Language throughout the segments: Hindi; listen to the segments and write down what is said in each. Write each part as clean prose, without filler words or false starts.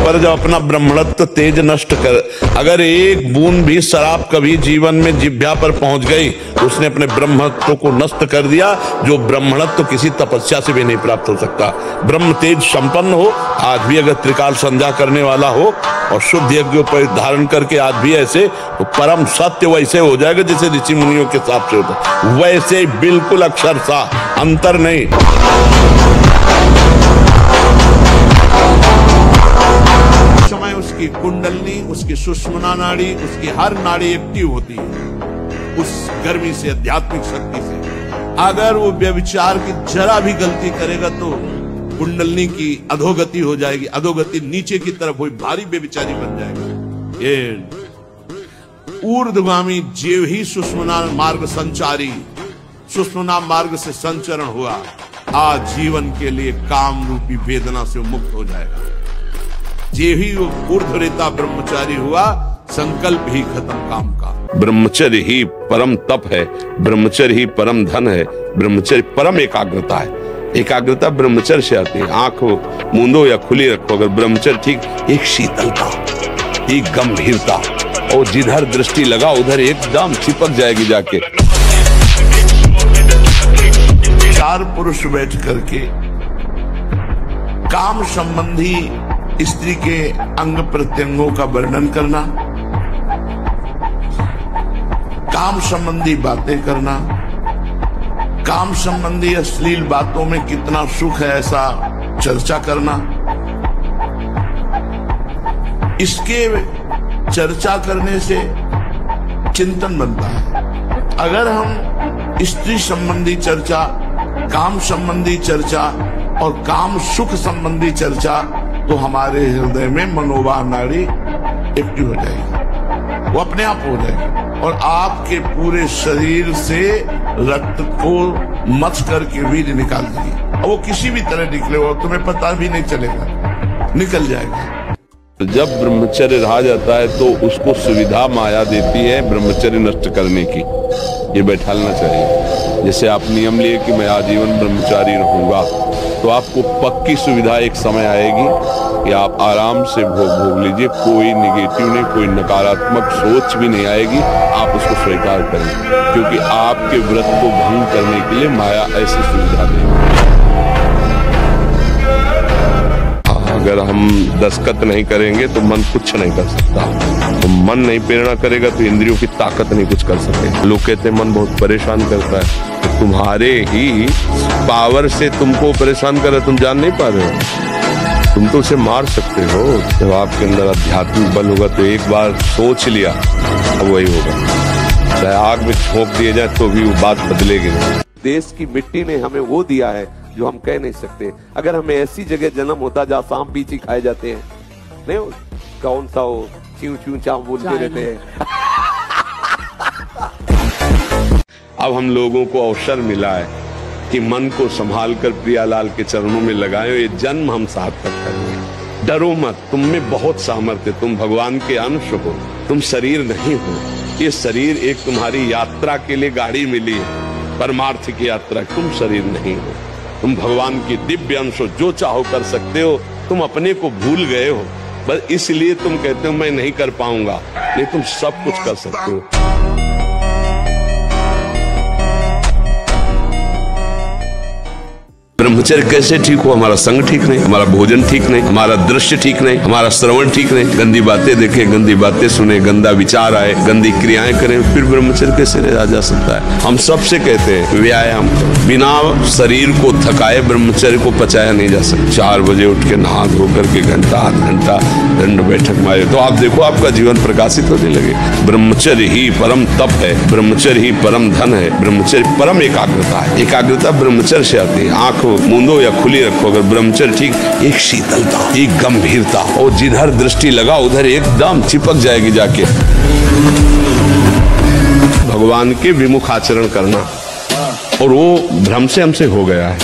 पर जब अपना ब्रह्मणत्व तेज नष्ट कर, अगर एक बूंद भी शराब कभी जीवन में जिह्वा पर पहुंच गई तो उसने अपने ब्रह्मत्व को नष्ट कर दिया, जो ब्रह्मणत्व किसी तपस्या से भी नहीं प्राप्त हो सकता। ब्रह्म तेज संपन्न हो, आज भी अगर त्रिकाल संध्या करने वाला हो और शुद्ध यज्ञ पर धारण करके आज भी ऐसे, तो परम सत्य वैसे हो जाएगा जैसे ऋषि मुनियों के हिसाब से होता, वैसे बिल्कुल अक्षरशः, अंतर नहीं। समय उसकी कुंडलनी, उसकी सुषुम्ना नाड़ी, उसकी हर नाड़ी एक्टिव होती है उस गर्मी से, आध्यात्मिक शक्ति से। अगर वो व्यभिचार की जरा भी गलती करेगा तो कुंडलनी की अधोगति हो जाएगी, अधोगति नीचे की तरफ हुई, भारी व्यभिचारी बन जाएगा। ये ऊर्ध्वगामी जीव ही सुषुम्ना मार्ग संचारी, सुषुम्ना मार्ग से संचरण हुआ, आज जीवन के लिए काम रूपी वेदना से मुक्त हो जाएगा। जे ही वो ऊर्ध्वरेता ब्रह्मचारी हुआ, संकल्प ही खत्म काम का। ब्रह्मचर्य ही परम तप है, ब्रह्मचर्य ही परम धन है, ब्रह्मचर्य परम एकाग्रता है। एकाग्रता ब्रह्मचर्य से आती है। आंख मूंदो या खुली रखो, अगर ब्रह्मचर्य ठीक, एक शीतलता, एक गंभीरता, और जिधर दृष्टि लगा उधर एकदम चिपक जाएगी जाके। चार पुरुष बैठ करके काम संबंधी स्त्री के अंग प्रत्यंगों का वर्णन करना, काम संबंधी बातें करना, काम संबंधी अश्लील बातों में कितना सुख है ऐसा चर्चा करना। इसके चर्चा करने से चिंतन बनता है। अगर हम स्त्री संबंधी चर्चा, काम संबंधी चर्चा और काम सुख संबंधी चर्चा, तो हमारे हृदय में मनोवाह नाड़ी एक्टिव हो जाएगी, वो अपने आप हो जाएगी, और आपके पूरे शरीर से रक्त को मथ करके वीर्य निकाल देगी। वो किसी भी तरह निकले हो, तुम्हें पता भी नहीं चलेगा, निकल जाएगा। जब ब्रह्मचर्य रहा जाता है तो उसको सुविधा माया देती है ब्रह्मचर्य नष्ट करने की। ये बैठालना चाहिए। जैसे आप नियम लिए कि मैं आजीवन ब्रह्मचारी रहूंगा, तो आपको पक्की सुविधा एक समय आएगी कि आप आराम से भोग लीजिए, कोई निगेटिव नहीं, कोई नकारात्मक सोच भी नहीं आएगी, आप उसको स्वीकार करें, क्योंकि आपके व्रत को भंग करने के लिए माया ऐसी सुविधा देगी। अगर हम दस्तखत नहीं करेंगे तो मन कुछ नहीं कर सकता, तो मन नहीं प्रेरणा करेगा तो इंद्रियों की ताकत नहीं कुछ कर सके। लोग कहते हैं मन बहुत परेशान करता है, तो तुम्हारे ही पावर से तुमको परेशान कर रहा है, तुम जान नहीं पा रहे हो, तुम तो उसे मार सकते हो। जब आपके अंदर आध्यात्मिक बल होगा तो एक बार सोच लिया, अब वही होगा, चाहे आग में झोंक दिए जाए तो भी वो बात बदलेगी नहीं। देश की मिट्टी ने हमें वो दिया है जो हम कह नहीं सकते। अगर हमें ऐसी जगह जन्म होता जहाँ सांप बीची खाए जाते हैं, नहीं हो, कौन सा हो, च्यू च्यू चाव बोलते रहते हैं। अब हम लोगों को अवसर मिला है कि मन को संभाल कर प्रियालाल के चरणों में लगाए, ये जन्म हम सार्थक करेंगे। डरो मत, तुम में बहुत सामर्थ्य, तुम भगवान के अंश हो, तुम शरीर नहीं हो। ये शरीर एक तुम्हारी यात्रा के लिए गाड़ी मिली है, परमार्थ की यात्रा, तुम शरीर नहीं हो, तुम भगवान की दिव्य अंश हो, जो चाहो कर सकते हो। तुम अपने को भूल गए हो, बस इसलिए तुम कहते हो मैं नहीं कर पाऊंगा, नहीं, तुम सब कुछ कर सकते हो। ब्रह्मचर्य कैसे ठीक हो? हमारा संग ठीक नहीं, हमारा भोजन ठीक नहीं, हमारा दृश्य ठीक नहीं, हमारा श्रवण ठीक नहीं, गंदी बातें देखें, गंदी बातें सुने, गंदा विचार आए, गंदी क्रियाएं करें, फिर ब्रह्मचर्य कैसे रहा जा सकता है? हम सबसे कहते हैं व्यायाम, बिना शरीर को थकाए ब्रह्मचर्य को पचाया नहीं जा सकता। 4 बजे उठ के नहा धो करके घंटा आध घंटा दंड बैठक मारे तो आप देखो आपका जीवन प्रकाशित होने लगे। ब्रह्मचर्य ही परम तप है, ब्रह्मचर्य ही परम धन है, ब्रह्मचर्य परम एकाग्रता है। एकाग्रता ब्रह्मचर्य से आती है। आंख मूंदो या खुली रखो, अगर ब्रह्मचर्य ठीक, एक शीतलता, एक गंभीरता, और जिधर दृष्टि लगा उधर एकदम चिपक जाएगी जाके। भगवान के विमुख आचरण करना, और वो भ्रम से हमसे हो गया है।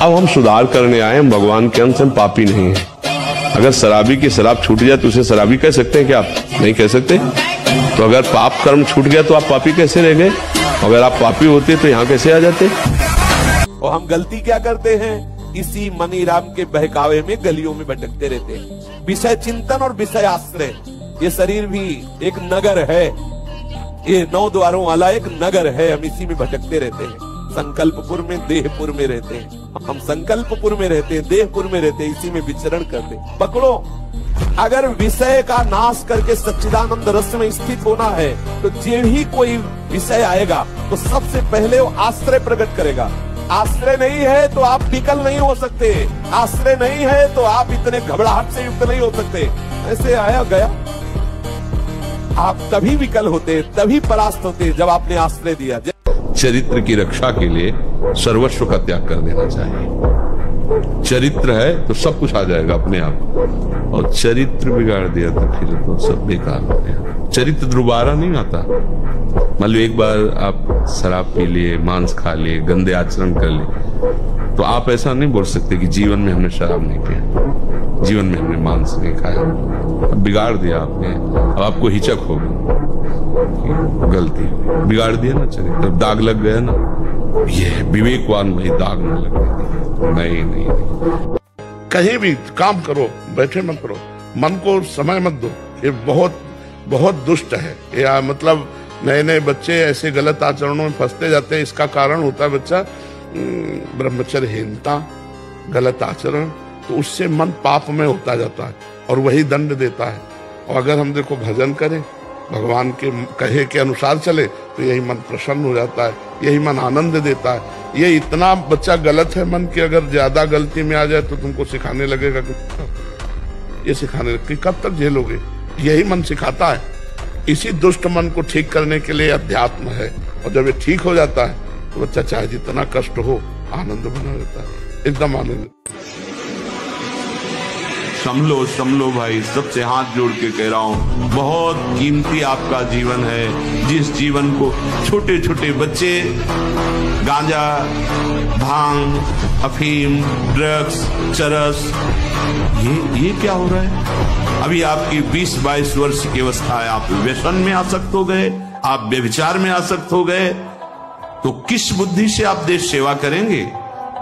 अब हम सुधार करने आए, हम भगवान के अंश, हम पापी नहीं है। अगर शराबी की शराब छूट जाए तो उसे शराबी कह सकते हैं क्या? आप नहीं कह सकते। तो अगर पाप कर्म छूट गया तो आप पापी कैसे रह गए? अगर आप पापी होते तो यहाँ कैसे आ जाते? और हम गलती क्या करते हैं? इसी मनीराम के बहकावे में गलियों में भटकते रहते हैं। विषय चिंतन और विषय आश्रय, ये शरीर भी एक नगर है, ये 9 द्वारों वाला एक नगर है, हम इसी में भटकते रहते हैं। संकल्पपुर में, देहपुर में रहते हैं हम, संकल्पपुर में रहते हैं, देहपुर में रहते हैं, इसी में विचरण करते हैं। पकड़ो, अगर विषय का नाश करके सच्चिदानंद रस में स्थित होना है तो जो ही कोई विषय आएगा तो सबसे पहले वो आश्रय प्रकट करेगा। आश्रय नहीं है तो आप विकल नहीं हो सकते, आश्रय नहीं है तो आप इतने घबराहट से युक्त नहीं हो सकते। ऐसे आया गया, आप तभी विकल होते, तभी परास्त होते जब आपने आश्रय दिया। चरित्र की रक्षा के लिए सर्वस्व का त्याग कर देना चाहिए। चरित्र है तो सब कुछ आ जाएगा अपने आप, और चरित्र बिगाड़ दिया तो फिर तो सब बेकार हो गया। चरित्र दोबारा नहीं आता। मान लो एक बार आप शराब पी लिए, मांस खा लिए, गंदे आचरण कर लिए, तो आप ऐसा नहीं बोल सकते कि जीवन में हमने शराब नहीं पिया, जीवन में हमने मांस नहीं खाया। अब बिगाड़ दिया आपने, अब आपको हिचक होगी, गलती बिगाड़ दिया ना चरित्र, दाग लग गया ना। ये विवेकवान भाई दाग न लगने, नहीं। कहीं भी काम करो, बैठे मत करो, मन को समय मत दो। ये बहुत बहुत दुष्ट है। या मतलब नए नए बच्चे ऐसे गलत आचरणों में फंसते जाते हैं। इसका कारण होता है बच्चा ब्रह्मचर्यहीनता, गलत आचरण, तो उससे मन पाप में होता जाता है और वही दंड देता है। और अगर हम देखो भजन करें, भगवान के कहे के अनुसार चले, तो यही मन प्रसन्न हो जाता है, यही मन आनंद देता है। ये इतना बच्चा गलत है मन की, अगर ज्यादा गलती में आ जाए तो तुमको सिखाने लगेगा कि ये सिखाने लगे, कब तक झेलोगे? यही मन सिखाता है। इसी दुष्ट मन को ठीक करने के लिए अध्यात्म है, और जब ये ठीक हो जाता है तो बच्चा चाहे जितना कष्ट हो आनंद बना रहता है, एकदम आनंद। समलो भाई, सबसे हाथ जोड़ के कह रहा हूँ, बहुत कीमती आपका जीवन है। जिस जीवन को छोटे छोटे बच्चे गांजा, भांग, अफीम, ड्रग्स, चरस, ये क्या हो रहा है? अभी आपकी 20-22 वर्ष की अवस्था है, आप व्यसन में आसक्त हो गए, आप व्यभिचार में आसक्त हो गए, तो किस बुद्धि से आप देश सेवा करेंगे?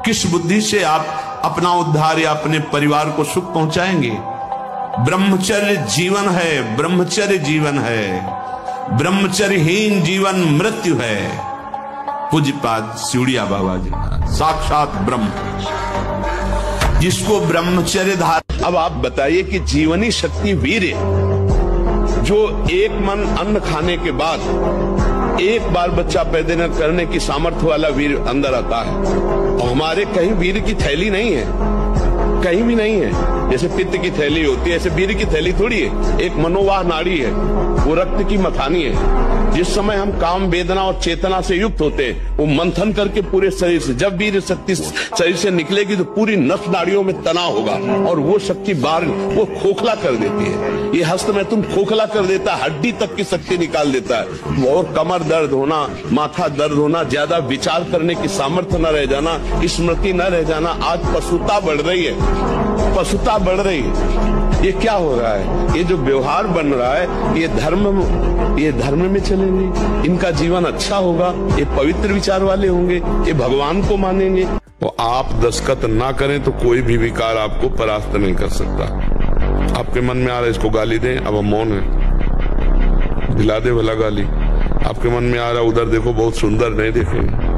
किस बुद्धि से आप अपना उद्धार या अपने परिवार को सुख पहुंचाएंगे? ब्रह्मचर्य जीवन है, ब्रह्मचर्य जीवन है, ब्रह्मचर्यहीन जीवन मृत्यु है। पूज्यपाद सिउड़िया बाबा जी साक्षात ब्रह्म, जिसको ब्रह्मचर्य धार। अब आप बताइए कि जीवनी शक्ति वीर्य, जो एक मन अन्न खाने के बाद एक बार बच्चा पैदा करने की सामर्थ्य वाला वीर अंदर आता है, और हमारे कहीं वीर की थैली नहीं है, कहीं भी नहीं है। जैसे पित्त की थैली होती है, ऐसे वीर की थैली थोड़ी है। एक मनोवाह नाड़ी है, वो रक्त की मथानी है। जिस समय हम काम, वेदना और चेतना से युक्त होते हैं, वो मंथन करके पूरे शरीर से, जब वीर शक्ति शरीर से निकलेगी तो पूरी नस नाड़ियों में तनाव होगा, और वो शक्ति बाहर वो खोखला कर देती है। ये हस्त में तुम खोखला कर देता है, हड्डी तक की शक्ति निकाल देता है। और कमर दर्द होना, माथा दर्द होना, ज्यादा विचार करने की सामर्थ्य न रह जाना, स्मृति न रह जाना, आज पशुता बढ़ रही है, पशुता बढ़ रही है। ये क्या हो रहा है? ये जो व्यवहार बन रहा है, ये धर्म में चलेंगे, इनका जीवन अच्छा होगा, ये पवित्र विचार वाले होंगे, ये भगवान को मानेंगे। वो आप दस्तखत ना करें तो कोई भी विकार आपको परास्त नहीं कर सकता। आपके मन में आ रहा है इसको गाली दें, अब हम मौन है, दिला दे भला गाली। आपके मन में आ रहा है उधर देखो बहुत सुंदर, नहीं देखेंगे।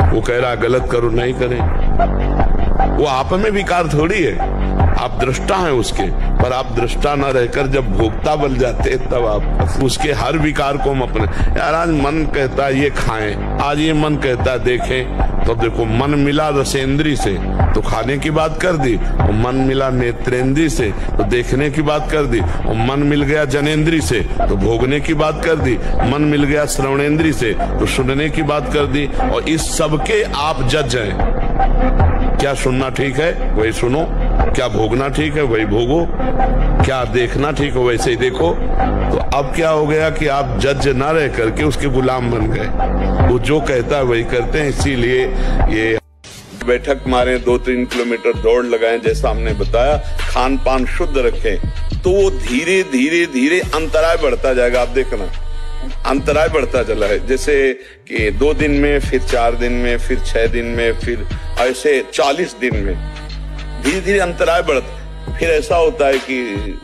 वो कह रहा है गलत करो, नहीं करें। वो आप में विकार थोड़ी है, आप दृष्टा हैं उसके, पर आप दृष्टा न रहकर जब भोक्ता बन जाते हैं तब आप उसके हर विकार को हम अपने, यार आज मन कहता है ये खाएं, आज ये मन कहता है देखें, तो देखो मन मिला रसेंद्री से तो खाने की बात कर दी, और मन मिला नेत्रेंद्री से तो देखने की बात कर दी, और मन मिल गया जनेंद्री से तो भोगने की बात कर दी, मन मिल गया श्रवणेंद्री से तो सुनने की बात कर दी। और इस सबके आप जज हैं। क्या सुनना ठीक है वही सुनो, क्या भोगना ठीक है वही भोगो, क्या देखना ठीक है वैसे ही देखो। तो अब क्या हो गया कि आप जज ना रह करके उसके गुलाम बन गए, वो जो कहता है वही करते हैं। इसीलिए ये बैठक मारे, 2-3 किलोमीटर दौड़ लगाएं, जैसा हमने बताया, खान पान शुद्ध रखें, तो वो धीरे धीरे धीरे अंतराय बढ़ता जाएगा। आप देखना अंतराय बढ़ता चला है, जैसे कि 2 दिन में, फिर 4 दिन में, फिर 6 दिन में, फिर ऐसे 40 दिन में धीरे धीरे अंतराय बढ़ता, फिर ऐसा होता है कि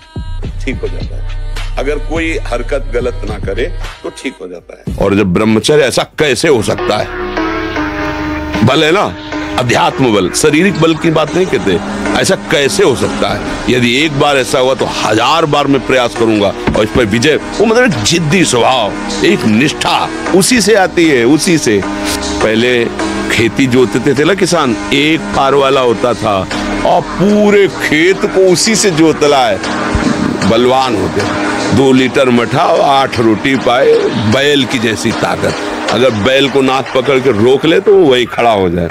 ठीक हो जाता है। अगर कोई हरकत गलत ना करे तो ठीक हो जाता है। और जब ब्रह्मचर्य, ऐसा कैसे हो सकता है? बल है ना, अध्यात्म बल, शारीरिक बल की बात नहीं कहते, ऐसा कैसे हो सकता है? यदि एक बार ऐसा हुआ तो 1000 बार मैं प्रयास करूंगा और इस पर विजय। वो मतलब एक जिद्दी स्वभाव, एक निष्ठा, उसी से आती है, उसी से। पहले खेती जोतते थे ना किसान, एक फार वाला होता था और पूरे खेत को उसी से जोतला है, बलवान होते। 2 लीटर मठा और 8 रोटी पाए, बैल की जैसी ताकत। अगर बैल को नाक पकड़ के रोक ले तो वो वही खड़ा हो जाए।